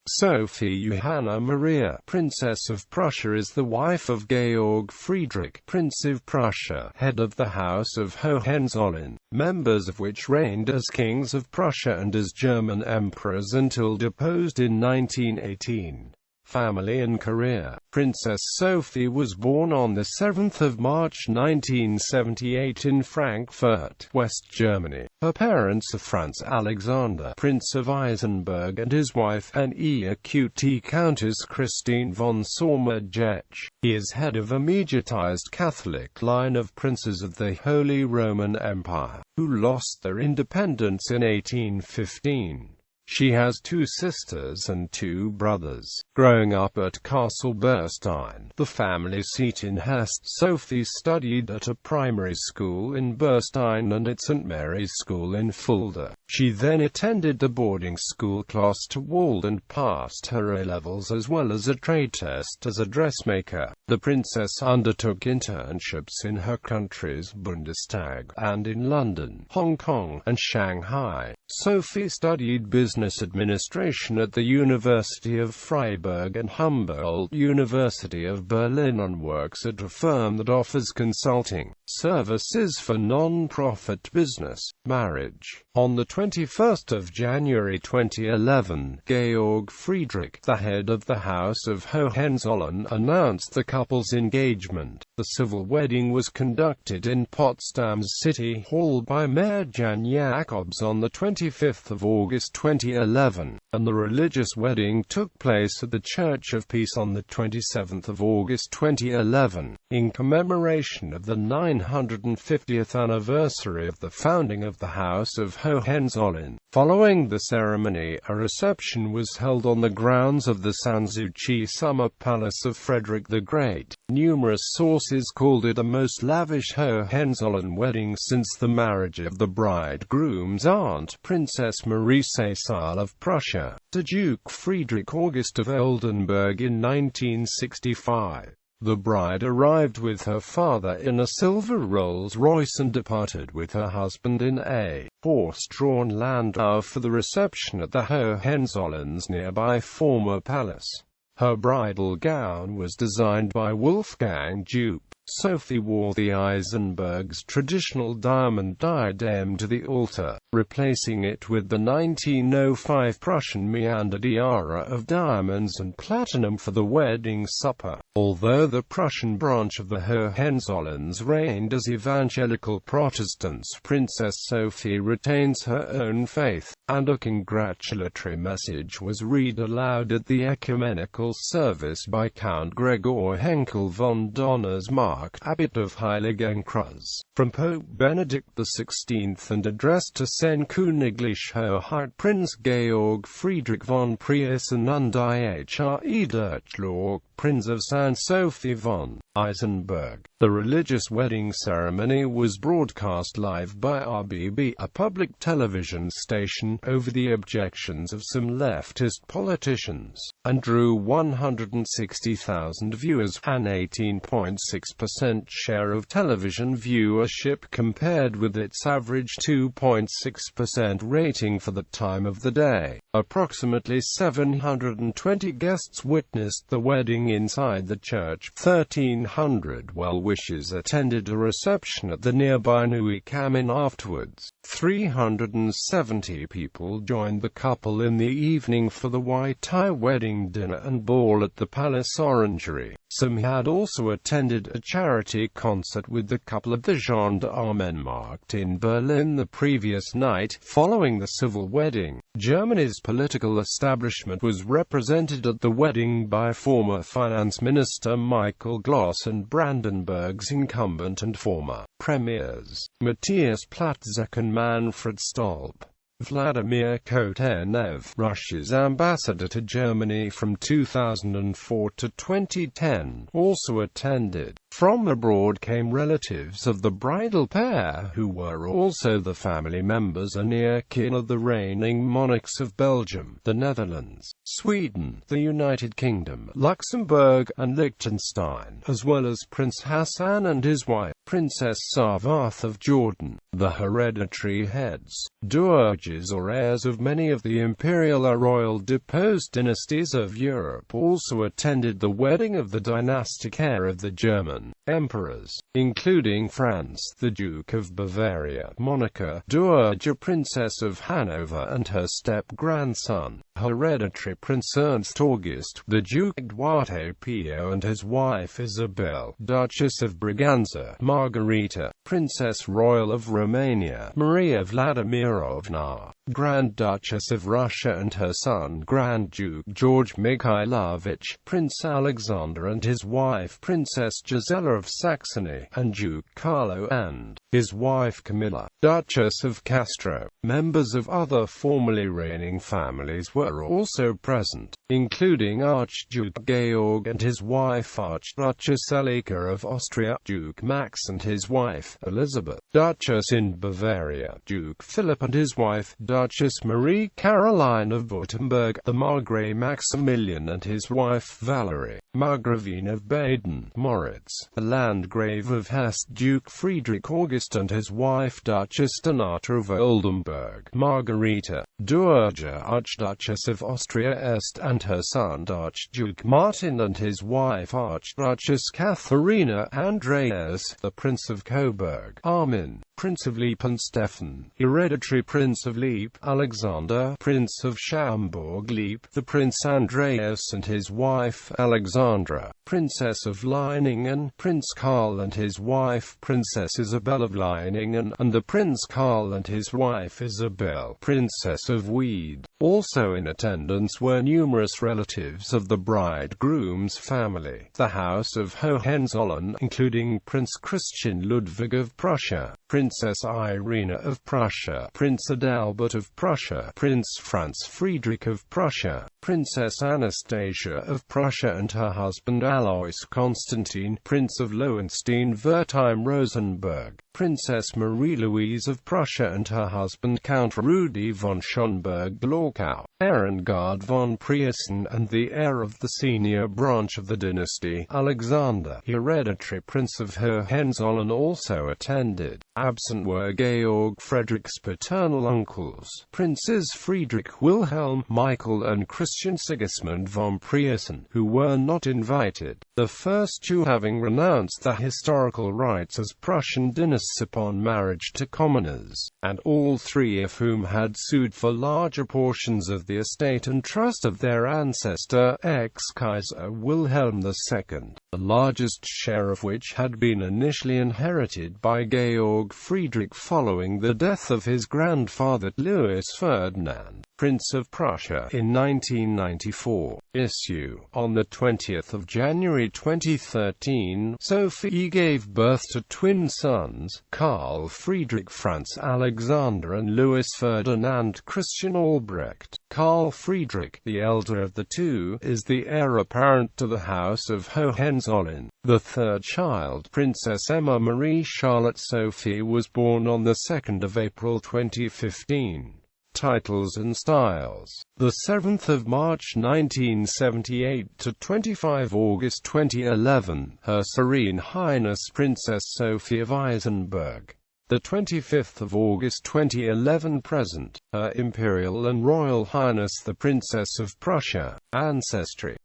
Sophie Johanna Maria, Princess of Prussia, is the wife of Georg Friedrich, Prince of Prussia, head of the House of Hohenzollern, members of which reigned as kings of Prussia and as German emperors until deposed in 1918. Family and career. Princess Sophie was born on 7 March 1978 in Frankfurt, West Germany. Her parents are Franz Alexander, Prince of Eisenberg, and his wife, an EQT Countess Christine von Sommerjetsch. He is head of a mediatized Catholic line of princes of the Holy Roman Empire, who lost their independence in 1815. She has two sisters and two brothers. Growing up at Castle Berstein, the family seat in Hesse, Sophie studied at a primary school in Berstein and at St. Mary's School in Fulda. She then attended the boarding school Klosterwald and passed her A-levels as well as a trade test as a dressmaker. The princess undertook internships in her country's Bundestag and in London, Hong Kong, and Shanghai. Sophie studied business administration at the University of Freiburg and Humboldt University of Berlin and works at a firm that offers consulting services for non-profit business. Marriage. On the 21st of January 2011, Georg Friedrich, the head of the House of Hohenzollern, announced the couple's engagement. The civil wedding was conducted in Potsdam's City Hall by Mayor Jan Jacobs on the 25th of August 2011, and the religious wedding took place at the Church of Peace on the 27th of August 2011, in commemoration of the 950th anniversary of the founding of the House of Hohenzollern. Following the ceremony, a reception was held on the grounds of the Sanssouci Summer Palace of Frederick the Great. Numerous sources called it the most lavish Hohenzollern wedding since the marriage of the bridegroom's aunt, Princess Marie Cécile of Prussia, to Duke Friedrich August of Oldenburg in 1965. The bride arrived with her father in a silver Rolls-Royce and departed with her husband in a horse-drawn landau for the reception at the Hohenzollerns' nearby former palace. Her bridal gown was designed by Wolfgang Jupp. Sophie wore the Eisenberg's traditional diamond diadem to the altar, replacing it with the 1905 Prussian meander tiara of diamonds and platinum for the wedding supper. Although the Prussian branch of the Hohenzollerns reigned as evangelical Protestants, Princess Sophie retains her own faith, and a congratulatory message was read aloud at the ecumenical service by Count Gregor Henkel von Donnersmarck, Abbot of Heiligenkreuz, from Pope Benedict XVI and addressed to Sein Königlich Hoheit Prinz Georg Friedrich von Preußen und die Deutschland, Prince of St. Sophie von Eisenberg. The religious wedding ceremony was broadcast live by RBB, a public television station, over the objections of some leftist politicians, and drew 160,000 viewers, an 18.6% share of television viewership compared with its average 2.6% rating for the time of the day. Approximately 720 guests witnessed the wedding inside the church. 1,300 well-wishers attended a reception at the nearby Nieuwe Kamin afterwards. 370 people joined the couple in the evening for the white-tie wedding dinner and ball at the Palace Orangery. Some had also attended a charity concert with the couple at the Gendarmenmarkt in Berlin the previous night. Following the civil wedding, Germany's political establishment was represented at the wedding by former Finance Minister Michael Gloss and Brandenburg's incumbent and former premiers, Matthias Platzek and Manfred Stolp. Vladimir Kotenev, Russia's ambassador to Germany from 2004 to 2010, also attended. From abroad came relatives of the bridal pair, who were also the family members and near kin of the reigning monarchs of Belgium, the Netherlands, Sweden, the United Kingdom, Luxembourg, and Liechtenstein, as well as Prince Hassan and his wife, Princess Sarwarth of Jordan. The hereditary heads, dowages or heirs of many of the imperial or royal deposed dynasties of Europe also attended the wedding of the dynastic heir of the German emperors, including Franz, the Duke of Bavaria, Monica, Dowager Princess of Hanover and her step-grandson, hereditary Prince Ernst August, the Duke Duarte Pio and his wife Isabel, Duchess of Braganza, Margarita, Princess Royal of Romania, Maria Vladimirovna, Grand Duchess of Russia and her son Grand Duke George Mikhailovich, Prince Alexander and his wife Princess Gisela of Saxony, and Duke Carlo and his wife Camilla, Duchess of Castro. Members of other formerly reigning families were also present, including Archduke Georg and his wife Archduchess Elika of Austria, Duke Max and his wife Elizabeth, Duchess in Bavaria, Duke Philip and his wife Duchess Marie Caroline of Württemberg, the Margrave Maximilian and his wife Valerie, Margravine of Baden, Moritz, the Landgrave of Hesse, Duke Friedrich August and his wife Duchess Donata of Oldenburg, Margarita, Dowager Archduchess of Austria Est and her son Archduke Martin and his wife Archduchess Katharina Andreas, the Prince of Coburg, Armin, Prince of Lippe and Stefan, hereditary Prince of Lippe, Alexander, Prince of Schaumburg-Lippe, the Prince Andreas and his wife Alexandra, Princess of Leiningen, Prince Karl and his wife Princess Isabel of Leiningen, and the Prince Karl and his wife Isabel, Princess of Wied. Also in attendance were numerous relatives of the bridegroom's family, the House of Hohenzollern, including Prince Christian Ludwig of Prussia, Princess Irina of Prussia, Prince Adalbert of Prussia, Prince Franz Friedrich of Prussia, Princess Anastasia of Prussia and her husband Alois Constantine, Prince of Lowenstein-Wertheim-Rosenberg, Princess Marie-Louise of Prussia and her husband Count Rudi von Schönberg-Glauchau, Ehrengard von Preußen and the heir of the senior branch of the dynasty, Alexander, hereditary Prince of Hohenzollern, also attended. Absent were Georg Friedrich's paternal uncles, Princes Friedrich Wilhelm, Michael and Christian Sigismund von Preußen, who were not invited, the first two having renounced their historical rights as Prussian dynasts upon marriage to commoners, and all three of whom had sued for larger portions of the estate and trust of their ancestor, ex-Kaiser Wilhelm II, the largest share of which had been initially inherited by Georg Friedrich following the death of his grandfather Louis Ferdinand, Prince of Prussia, in 1994. Issue. On 20 January 2013, Sophie gave birth to twin sons, Carl Friedrich Franz Alexander and Louis Ferdinand Christian Albrecht. Carl Friedrich, the elder of the two, is the heir apparent to the House of Hohenzollern. The third child, Princess Emma Marie Charlotte Sophie, was born on 2 April 2015. Titles and styles. 7 March 1978 to 25 August 2011, Her Serene Highness Princess Sophie of Eisenberg. 25 August 2011 present, Her Imperial and Royal Highness the Princess of Prussia. Ancestry.